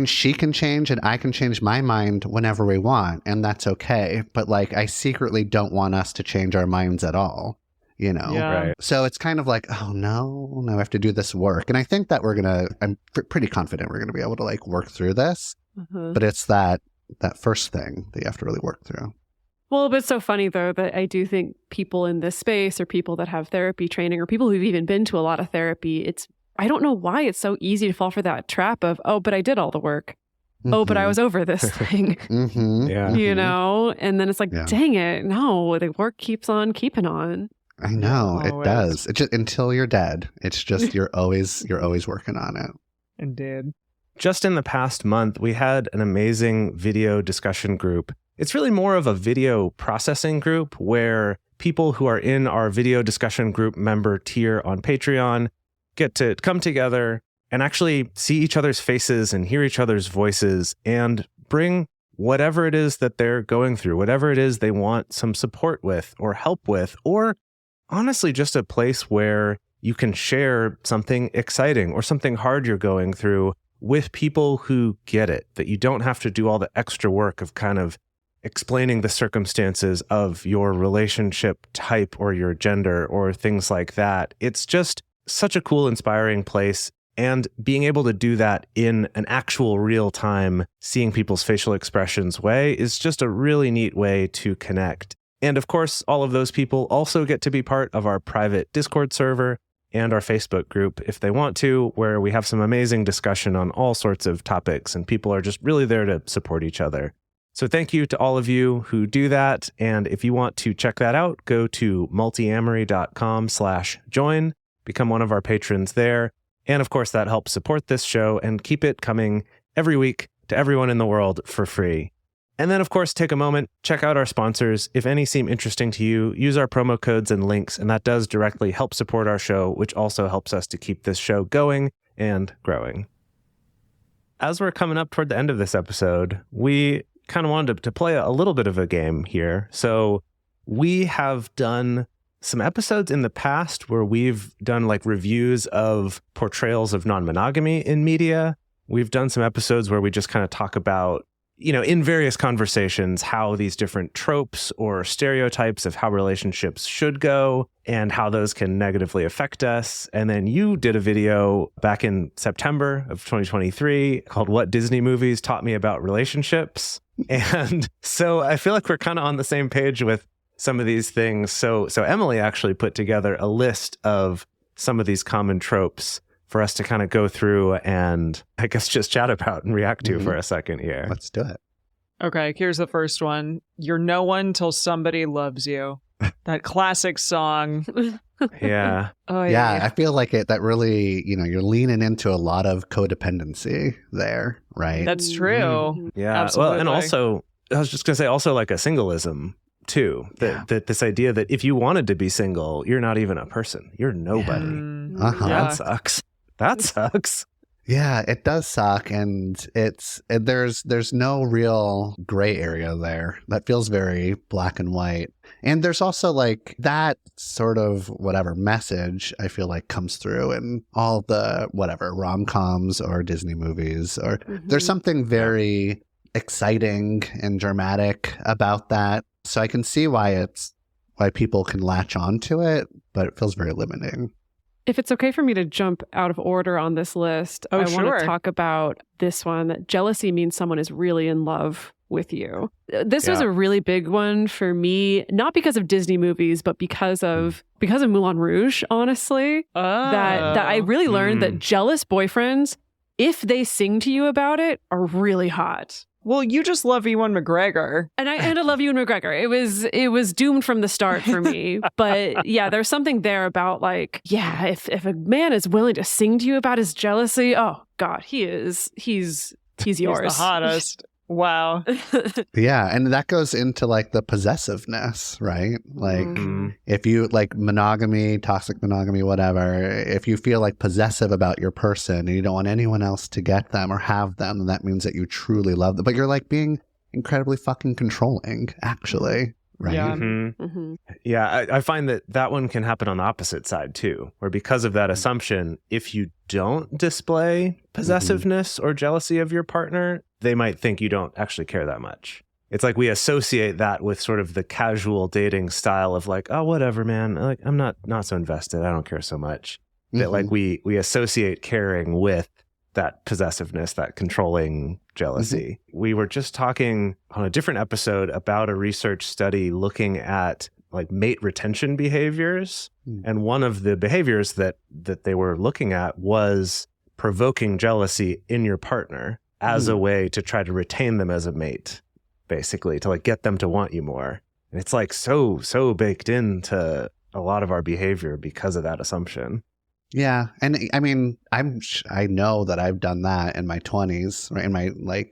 she can change and I can change my mind whenever we want. And that's okay. But like, I secretly don't want us to change our minds at all. You know? Right. So it's kind of like, oh no, now I have to do this work. And I think that I'm pretty confident we're going to be able to like work through this. But it's that first thing that you have to really work through. Well, but it's so funny though that I do think people in this space, or people that have therapy training, or people who've even been to a lot of therapy, I don't know why it's so easy to fall for that trap of, oh, but I did all the work. Oh, but I was over this thing. You know? And then it's like, dang it, no, the work keeps on keeping on. I know, it does. It's just until you're dead. It's just you're always working on it. Indeed. Just in the past month, we had an amazing video discussion group. It's really more of a video processing group where people who are in our video discussion group member tier on Patreon get to come together and actually see each other's faces and hear each other's voices and bring whatever it is that they're going through, whatever it is they want some support with or help with, or honestly just a place where you can share something exciting or something hard you're going through with people who get it, that you don't have to do all the extra work of kind of explaining the circumstances of your relationship type or your gender or things like that. It's just such a cool, inspiring place. And being able to do that in an actual real time, seeing people's facial expressions way is just a really neat way to connect. And of course, all of those people also get to be part of our private Discord server and our Facebook group if they want to, where we have some amazing discussion on all sorts of topics and people are just really there to support each other. So thank you to all of you who do that. And if you want to check that out, go to multiamory.com/join, become one of our patrons there. And of course, that helps support this show and keep it coming every week to everyone in the world for free. And then, of course, take a moment, check out our sponsors. If any seem interesting to you, use our promo codes and links, and that does directly help support our show, which also helps us to keep this show going and growing. As we're coming up toward the end of this episode, we kind of wanted to play a little bit of a game here. So we have done some episodes in the past where we've done like reviews of portrayals of non-monogamy in media. We've done some episodes where we just kind of talk about, in various conversations, how these different tropes or stereotypes of how relationships should go and how those can negatively affect us. And then you did a video back in September of 2023 called What Disney Movies Taught Me About Relationships. And so I feel like we're kind of on the same page with some of these things. So Emily actually put together a list of some of these common tropes for us to kind of go through and I guess just chat about and react to for a second here. Let's do it. Okay, here's the first one. You're no one till somebody loves you. That classic song. Yeah. Oh, Yeah, I feel like that really, you're leaning into a lot of codependency there, right? That's true. Yeah. Absolutely. Well, and also, I was just going to say also like a singleism too. That this idea that if you wanted to be single, you're not even a person. You're nobody. Uh-huh. Yeah. That sucks. That sucks. Yeah, it does suck, and there's no real gray area there. That feels very black and white. And there's also like that sort of whatever message I feel like comes through in all the whatever rom-coms or Disney movies, or there's something very exciting and dramatic about that. So I can see why people can latch onto it, but it feels very limiting. If it's okay for me to jump out of order on this list, I want to talk about this one, that jealousy means someone is really in love with you. This was a really big one for me, not because of Disney movies, but because of Moulin Rouge, honestly. That I really learned that jealous boyfriends, if they sing to you about it, are really hot. Well, you just love Ewan McGregor. And I love Ewan McGregor. It was doomed from the start for me. But yeah, there's something there about like, yeah, if a man is willing to sing to you about his jealousy, oh God, he's yours. He's the hottest. Wow. Yeah, and that goes into like the possessiveness, right? Like if you like monogamy, toxic monogamy, whatever, if you feel like possessive about your person and you don't want anyone else to get them or have them, then that means that you truly love them. But you're like being incredibly fucking controlling, actually. Right. Yeah. Yeah, I find that one can happen on the opposite side too, where because of that assumption, if you don't display possessiveness or jealousy of your partner, they might think you don't actually care that much. It's like we associate that with sort of the casual dating style of like, oh, whatever, man. Like, I'm not so invested. I don't care so much. That like we associate caring with that possessiveness, that controlling jealousy. We were just talking on a different episode about a research study looking at like mate retention behaviors. And one of the behaviors that they were looking at was provoking jealousy in your partner as a way to try to retain them as a mate, basically, to like get them to want you more. And it's like so baked into a lot of our behavior because of that assumption. Yeah, and I mean, I know that I've done that in my 20s, right? In my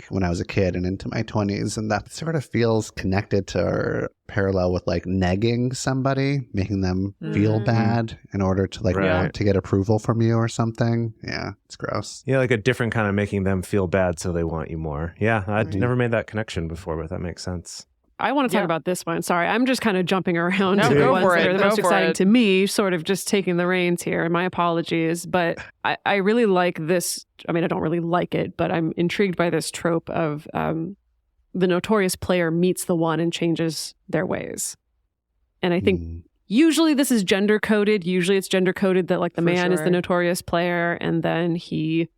when I was a kid and into my 20s, and that sort of feels connected to or parallel with negging somebody, making them feel bad in order to want to get approval from you or something. Yeah, it's gross. Yeah, like a different kind of making them feel bad so they want you more. Yeah, I'd never made that connection before, but that makes sense. I want to talk about this one. Sorry, I'm just kind of jumping around No, to the go ones for that it. are the Go most for exciting it. to me, sort of just taking the reins here. My apologies. But I really like this. I mean, I don't really like it, but I'm intrigued by this trope of the notorious player meets the one and changes their ways. And I think usually this is gender coded. Usually it's gender coded that the man is the notorious player, and then he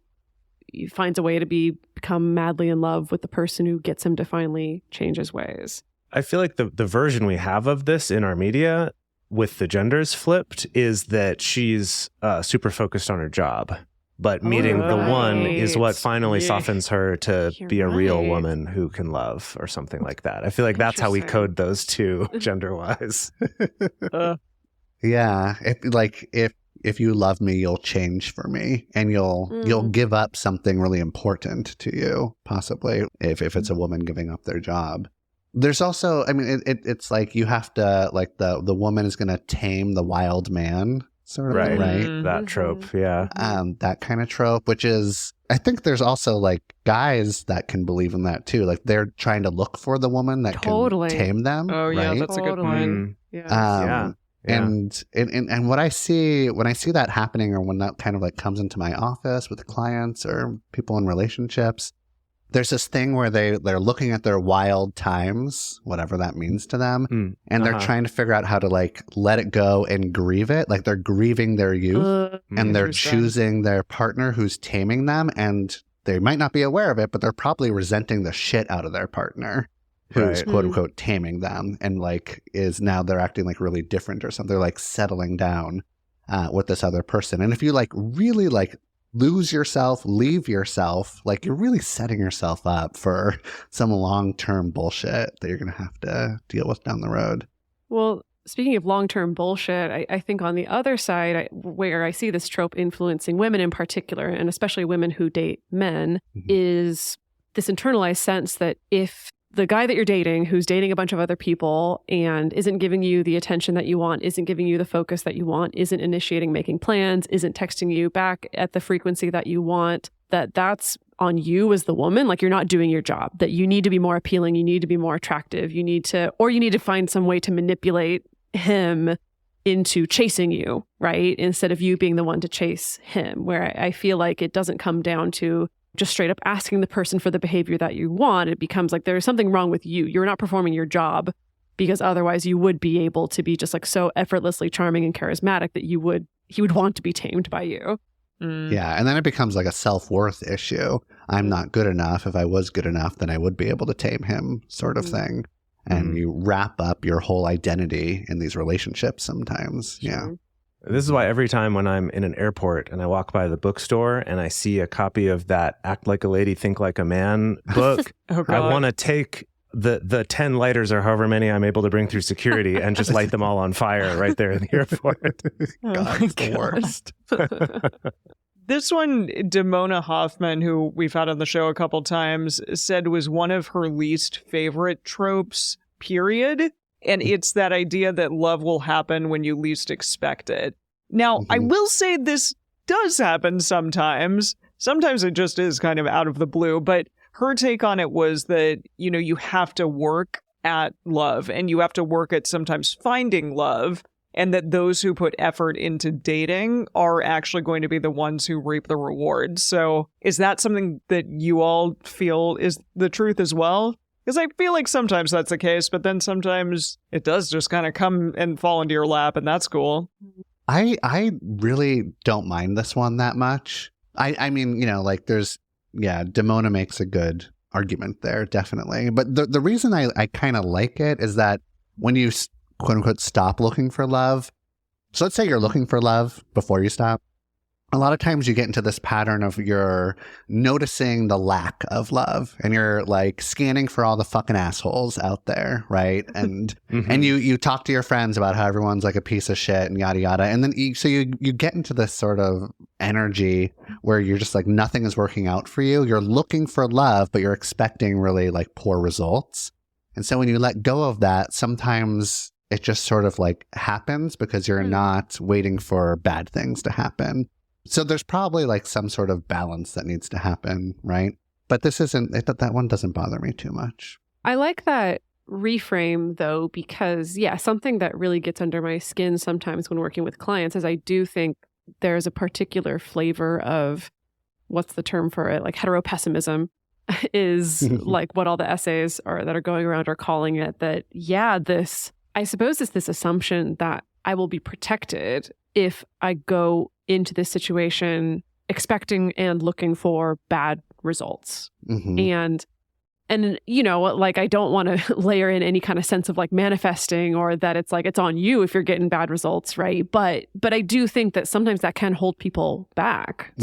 finds a way to become madly in love with the person who gets him to finally change his ways. I feel like the version we have of this in our media with the genders flipped is that she's super focused on her job, but meeting the one is what finally softens her to be a real woman who can love or something like that. I feel like that's how we code those two gender-wise. Yeah, if you love me, you'll change for me, and you'll give up something really important to you, possibly if it's a woman giving up their job. There's also, I mean, it's you have to, the woman is going to tame the wild man, sort of, right? That trope, yeah. That kind of trope, which is, I think there's also guys that can believe in that too. They're trying to look for the woman that can tame them. Oh yeah, right? that's a good point. Yeah. And what I see when I see that happening, or when that kind of comes into my office with clients or people in relationships, there's this thing where they're looking at their wild times, whatever that means to them, and they're trying to figure out how to let it go and grieve it. They're grieving their youth, and they're choosing their partner who's taming them, and they might not be aware of it, but they're probably resenting the shit out of their partner who's quote unquote taming them, and is now they're acting really different or something. They're settling down with this other person. And if you really lose yourself, leave yourself, you're really setting yourself up for some long-term bullshit that you're going to have to deal with down the road. Well, speaking of long-term bullshit, I think on the other side, where I see this trope influencing women in particular, and especially women who date men, is this internalized sense that if the guy that you're dating, who's dating a bunch of other people and isn't giving you the attention that you want, isn't giving you the focus that you want, isn't initiating making plans, isn't texting you back at the frequency that you want, that's on you as the woman. You're not doing your job, that you need to be more appealing, you need to be more attractive, you need to find some way to manipulate him into chasing you, right? Instead of you being the one to chase him, where I feel like it doesn't come down to just straight up asking the person for the behavior that you want. It becomes there's something wrong with you. You're not performing your job, because otherwise you would be able to be just so effortlessly charming and charismatic that he would want to be tamed by you. Yeah, and then it becomes a self-worth issue. I'm not good enough. If I was good enough, then I would be able to tame him, sort of thing. And you wrap up your whole identity in these relationships sometimes. Yeah. This is why every time when I'm in an airport and I walk by the bookstore and I see a copy of that Act Like a Lady, Think Like a Man book, I want to take the 10 lighters or however many I'm able to bring through security and just light them all on fire right there in the airport. God's the worst. This one, Damona Hoffman, who we've had on the show a couple times, said was one of her least favorite tropes, period. And it's that idea that love will happen when you least expect it. Now, I will say this does happen sometimes. Sometimes it just is kind of out of the blue. But her take on it was that, you have to work at love, and you have to work at sometimes finding love, and that those who put effort into dating are actually going to be the ones who reap the rewards. So is that something that you all feel is the truth as well? Because I feel like sometimes that's the case, but then sometimes it does just kind of come and fall into your lap, and that's cool. I really don't mind this one that much. I mean, there's, Damona makes a good argument there, definitely. But the reason I kind of like it is that when you, quote unquote, stop looking for love, so let's say you're looking for love before you stop, a lot of times you get into this pattern of you're noticing the lack of love and you're like scanning for all the fucking assholes out there, right? And and you talk to your friends about how everyone's like a piece of shit and yada yada. And then you get into this sort of energy where you're just like nothing is working out for you. You're looking for love, but you're expecting really like poor results. And so when you let go of that, sometimes it just sort of like happens because you're not waiting for bad things to happen. So there's probably like some sort of balance that needs to happen, right? But this isn't, that one doesn't bother me too much. I like that reframe though, because something that really gets under my skin sometimes when working with clients is I do think there's a particular flavor of, what's the term for it? Like heteropessimism is like what all the essays that are going around are calling it, that I suppose it's this assumption that I will be protected if I go into this situation expecting and looking for bad results. And you know, like I don't want to layer in any kind of sense of like manifesting or that it's like it's on you if you're getting bad results, right? But I do think that sometimes that can hold people back.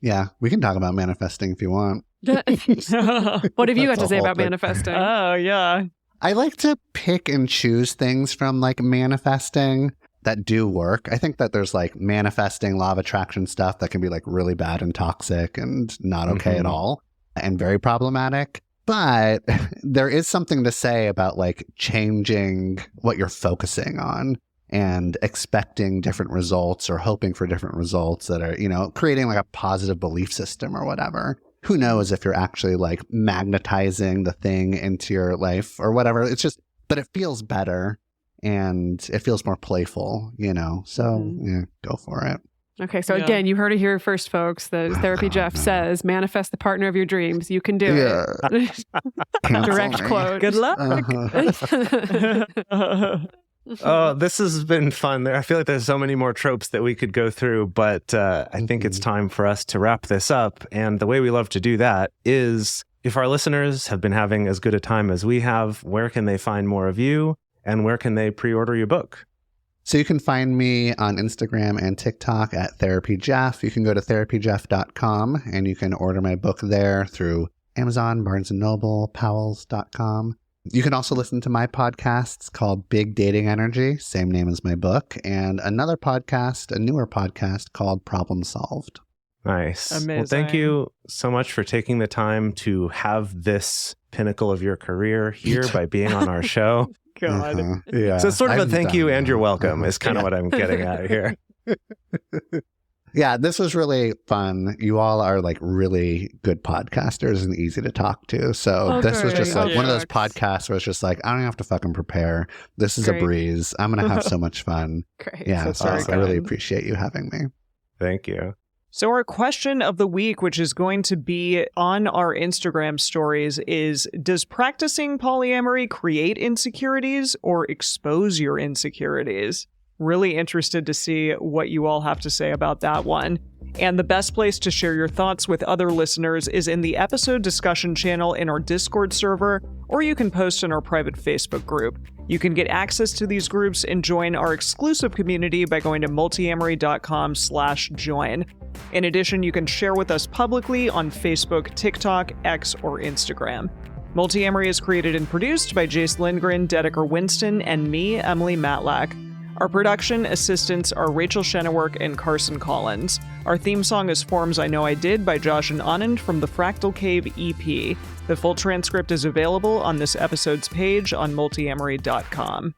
Yeah, we can talk about manifesting if you want. What have you got to say about manifesting? Oh, yeah. I like to pick and choose things from like manifesting that do work. I think that there's like manifesting, law of attraction stuff that can be like really bad and toxic and not okay at all and very problematic. But there is something to say about like changing what you're focusing on and expecting different results or hoping for different results that are, you know, creating like a positive belief system or whatever. Who knows if you're actually like magnetizing the thing into your life or whatever. It's just, but it feels better and it feels more playful, you know? So yeah, go for it. Okay. So again, you heard it here first, folks. The Therapy Jeff says, manifest the partner of your dreams. You can do it. Direct quote. Good luck. Oh, this has been fun. I feel like there's so many more tropes that we could go through, but I think it's time for us to wrap this up. And the way we love to do that is, if our listeners have been having as good a time as we have, where can they find more of you and where can they pre-order your book? So you can find me on Instagram and TikTok at TherapyJeff. You can go to TherapyJeff.com and you can order my book there through Amazon, Barnes & Noble, Powell's.com. You can also listen to my podcasts called Big Dating Energy, same name as my book, and another podcast, a newer podcast called Problem Solved. Nice. Amazing. Well, thank you so much for taking the time to have this pinnacle of your career here by being on our show. God. Yeah. So it's sort of a thank you and you're welcome is kind of Yeah. what I'm getting at here. Yeah, this was really fun. You all are like really good podcasters and easy to talk to. So this was just like one of those podcasts where it's just like, I don't have to fucking prepare. This is a breeze. I'm going to have so much fun. Great. Yeah, That's so very I really kind. appreciate you having me. Thank you. So our question of the week, which is going to be on our Instagram stories, is, does practicing polyamory create insecurities or expose your insecurities? Really interested to see what you all have to say about that one. And the best place to share your thoughts with other listeners is in the episode discussion channel in our Discord server, or you can post in our private Facebook group. You can get access to these groups and join our exclusive community by going to multiamory.com/join. In addition, you can share with us publicly on Facebook, TikTok, X, or Instagram. Multiamory is created and produced by Jase, Lindgren, Dedeker, Winston, and me, Emily Matlack. Our production assistants are Rachel Shennework and Carson Collins. Our theme song is Forms I Know I Did by Josh and Anand from the Fractal Cave EP. The full transcript is available on this episode's page on multiamory.com.